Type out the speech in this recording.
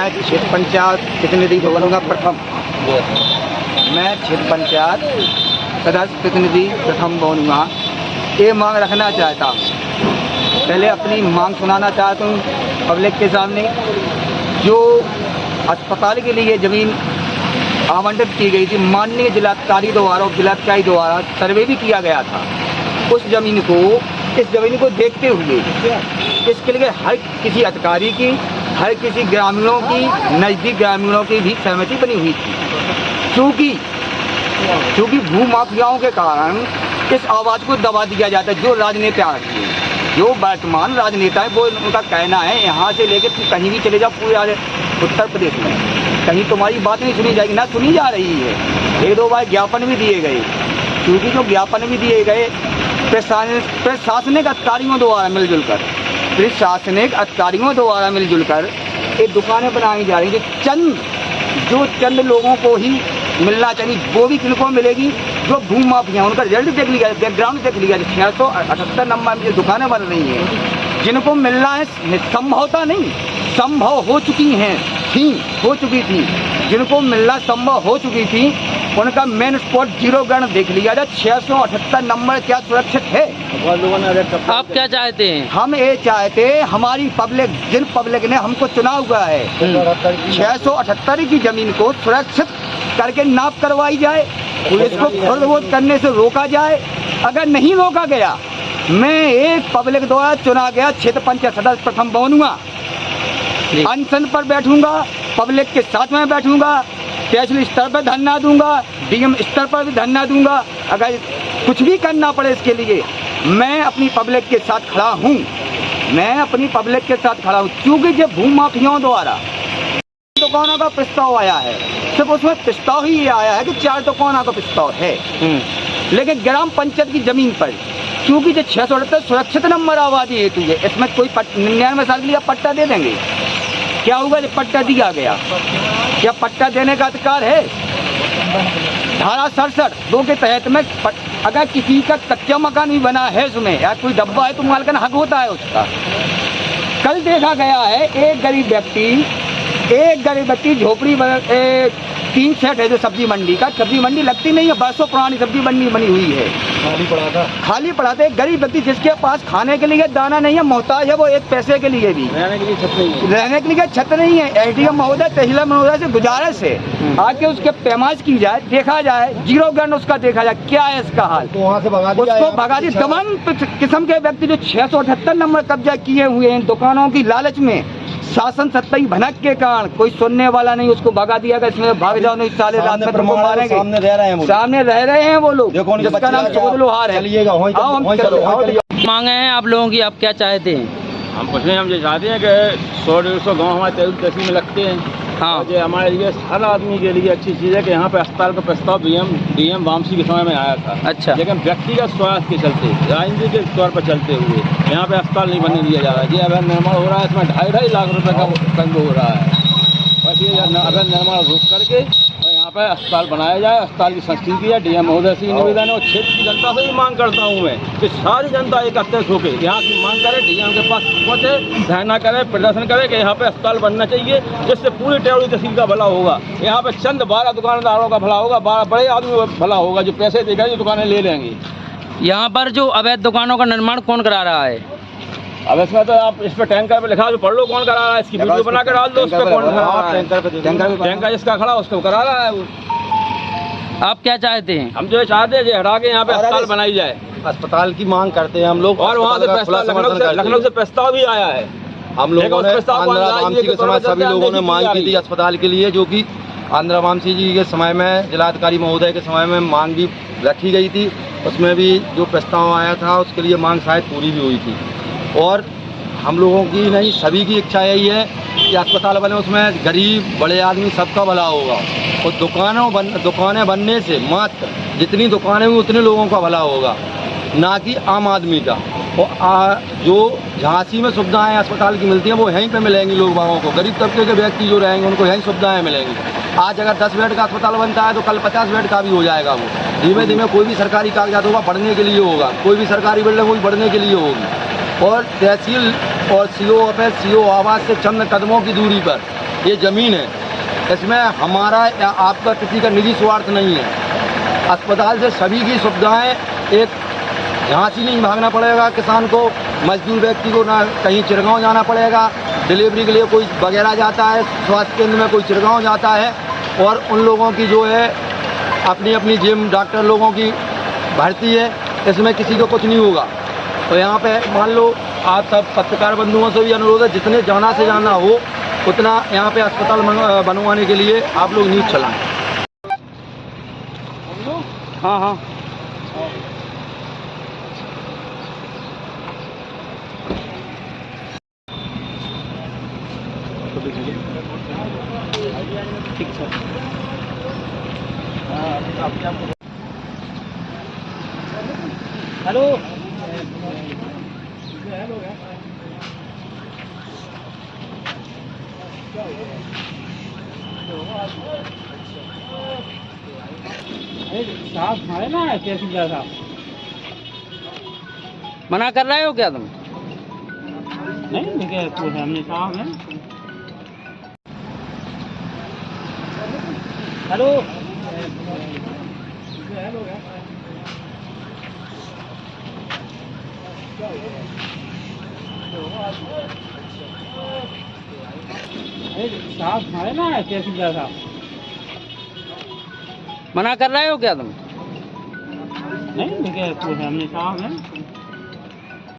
मैं क्षेत्र पंचायत प्रतिनिधि बनूंगा प्रथम। मैं क्षेत्र पंचायत सदस्य प्रतिनिधि प्रथम बनूंगा। ये मांग रखना चाहता हूँ। पहले अपनी मांग सुनाना चाहता हूँ पब्लिक के सामने। जो अस्पताल के लिए ज़मीन आवंटित की गई थी माननीय जिलाधिकारी द्वारा, जिलाधिकारी द्वारा सर्वे भी किया गया था। इस ज़मीन को देखते हुए इसके लिए हर किसी अधिकारी की, हर किसी ग्रामीणों की, नज़दीक ग्रामीणों की भी सहमति बनी हुई थी। क्योंकि भू माफियाओं के कारण इस आवाज़ को दबा दिया जाता है। जो राजनेता हैं, जो वर्तमान राजनेता है, वो उनका कहना है यहाँ से लेकर कहीं भी चले जाओ पूरे उत्तर प्रदेश में, कहीं तुम्हारी बात नहीं सुनी जाएगी। ना सुनी जा रही है। 1-2 बार ज्ञापन भी दिए गए। क्योंकि जो ज्ञापन भी दिए गए प्रशासनिक अधिकारियों द्वारा मिलजुल कर ये दुकानें बनाई जा रही हैं। जो चंद लोगों को ही मिलना चाहिए, वो भी किनको मिलेगी? जो भू माफिया, उनका रिजल्ट देख लिया, बैकग्राउंड देख लिया। 678 नंबर में जो दुकानें बन रही हैं, जिनको मिलना है संभवतः नहीं, संभव हो चुकी थी, जिनको मिलना संभव हो चुकी थी, उनका मेन स्पॉट जीरो ग्राउंड देख लिया जाए। 678 नंबर क्या सुरक्षित है? आप क्या चाहते हैं? हम ये चाहते हैं हमारी पब्लिक, जिन पब्लिक ने हमको चुना हुआ है, 678 की जमीन को सुरक्षित करके नाप करवाई जाए। पुलिस को खुर्द करने से रोका जाए। अगर नहीं रोका गया, मैं एक पब्लिक द्वारा चुना गया क्षेत्र पंचायत सदस्य प्रथम बनूंगा। अनशन पर बैठूंगा, पब्लिक के साथ में बैठूंगा, तहसील स्तर पर धरना दूंगा, डीएम स्तर पर भी धरना दूंगा। अगर कुछ भी करना पड़े इसके लिए, मैं अपनी पब्लिक के साथ खड़ा हूँ। क्योंकि जब भू माफियाओं द्वारा दुकानों का प्रस्ताव आया है, सिर्फ उसमें प्रस्ताव ही ये आया है कि 4 दुकानों का प्रस्ताव है, लेकिन ग्राम पंचायत की जमीन पर, क्योंकि जो 678 सुरक्षित नंबर आबादी हेतु है, इसमें कोई 99 साल के लिए पट्टा दे देंगे। क्या होगा जब पट्टा दिया गया? क्या पट्टा देने का अधिकार है? धारा 67(2) के तहत में अगर किसी का कच्चा मकान भी बना है उसमें, या कोई डब्बा है, तो मालिकाना हक होता है उसका। कल देखा गया है एक गरीब व्यक्ति झोपड़ी 3 सेट है जो सब्जी मंडी लगती नहीं है, बरसों पुरानी सब्जी मंडी बनी हुई है, खाली पड़ा था। एक गरीब व्यक्ति जिसके पास खाने के लिए दाना नहीं है, मोहताज है वो एक पैसे के लिए भी, रहने के लिए छत नहीं है। एसडीएम महोदय, तहसीलदार महोदय से गुजारिश है आके उसके पैमाइश की जाए, देखा जाए, जीरो ग्राउंड उसका देखा जाए क्या है इसका हाल। उसको भगा दी। तमाम किस्म के व्यक्ति जो 678 नंबर कब्जा किए हुए हैं दुकानों की लालच में, शासन सत्ता ही भनक के कारण कोई सुनने वाला नहीं, उसको भगा दिया गया। इसमें भाग जाओ नहीं, साले रात में तुमको मारेंगे। सामने रह रहे हैं वो लोग, जिसका नाम चौध लोहार है। मांगे हैं आप लोगों की, आप क्या चाहते हैं? हम कुछ नहीं, हम ये चाहते हैं कि 100-150 गाँव हमारे तहसील में लगते हैं। हाँ, ये हमारे लिए हर आदमी के लिए अच्छी चीज़ है कि यहाँ पे अस्पताल का प्रस्ताव डीएम वामसी के समय में आया था। अच्छा। लेकिन व्यक्तिगत स्वास्थ्य के चलते, राजनीति के तौर पर चलते हुए यहाँ पे अस्पताल नहीं बनने दिया जा रहा है। ये अवैध निर्माण हो रहा है, इसमें 2.5 लाख रुपए का कंग हो रहा है। बस ये अवैध निर्माण रोक करके और यहाँ पे अस्पताल बनाया जाए, अस्पताल की संस्कृति की जाए। डीएम महोदय से निवेदन है और क्षेत्र की जनता से भी मांग करता हूँ मैं कि सारी जनता एकत्रित होकर यहाँ की मांग करे, डीएम के पास पहुँचे, धरना करे, प्रदर्शन करे कि यहाँ पे अस्पताल बनना चाहिए, जिससे पूरी टेवड़ी तहसील का भला होगा। यहाँ पे चंद 12 दुकानदारों का भला होगा, 12 बड़े आदमी का भला होगा जो पैसे देकर जो दुकानें ले लेंगे। यहाँ पर जो अवैध दुकानों का निर्माण कौन करा रहा है? अब इसमें तो आप इस पर टैंकर पे लिखा, जो पढ़ लो कौन करा रहा है, इसकी वीडियो बना कर डाल दो, उस पर कौन करा रहा है। टैंकर जिसका खड़ा उसको करा रहा है वो। आप क्या चाहते हैं? हम जो चाहते हैं हटा के यहाँ पे अस्पताल बनाई जाए। अस्पताल की मांग करते हैं हम लोग। और वहाँ से लखनऊ से प्रस्ताव भी आया है। हम लोगों ने आंध्रा वामसी के समय सभी लोगों ने मांग की थी अस्पताल के लिए, जो कि आंध्रा वामसी जी के समय में, जिलाधिकारी महोदय के समय में मांग भी रखी गई थी। उसमें भी जो प्रस्ताव आया था उसके लिए मांग शायद पूरी भी हुई थी। और हम लोगों की नहीं, सभी की इच्छा यही है कि अस्पताल बने, उसमें गरीब बड़े आदमी सबका भला होगा। और दुकानें बनने से मात्र जितनी दुकानें हुई उतने लोगों का भला होगा, ना कि आम आदमी का। और जो झांसी में सुविधाएं अस्पताल की मिलती हैं वो यहीं पे मिलेंगी लोग बागों को। गरीब तबके के व्यक्ति जो रहेंगे उनको यहीं सुविधाएं मिलेंगी। आज अगर 10 बेड का अस्पताल बनता है तो कल 50 बेड का भी हो जाएगा। वो धीमे धीमे कोई भी सरकारी कागजात होगा बढ़ने के लिए होगा, कोई भी सरकारी बिल्डिंग होगी बढ़ने के लिए होगी। और तहसील और सीओ ऑफिस, सीओ आवास से चंद कदमों की दूरी पर ये ज़मीन है, इसमें हमारा या आपका किसी का निजी स्वार्थ नहीं है। अस्पताल से सभी की सुविधाएं, एक यहाँ से नहीं भागना पड़ेगा किसान को, मजदूर व्यक्ति को ना कहीं चिरगांव जाना पड़ेगा, डिलीवरी के लिए कोई वगैरह जाता है, स्वास्थ्य केंद्र में कोई चिरगांव जाता है, और उन लोगों की जो है अपनी अपनी जिम डॉक्टर लोगों की भर्ती है, इसमें किसी को कुछ नहीं होगा। तो यहाँ पे मान लो आप सब पत्रकार बंधुओं से भी अनुरोध है, जितने जाना से जाना हो उतना यहाँ पे अस्पताल बनवाने के लिए आप लोग न्यूज़ चलाएं। हाँ हाँ ठीक सर। हेलो साहब है ना तहसीलदार साहब, मना कर रहे हो क्या तुम? नहीं देखिए तो हमने साहब है। हेलो साहब है ना तहसीलदार साहब, मना कर रहे हो क्या तुम? नहीं देखिए तो हमने साहब है।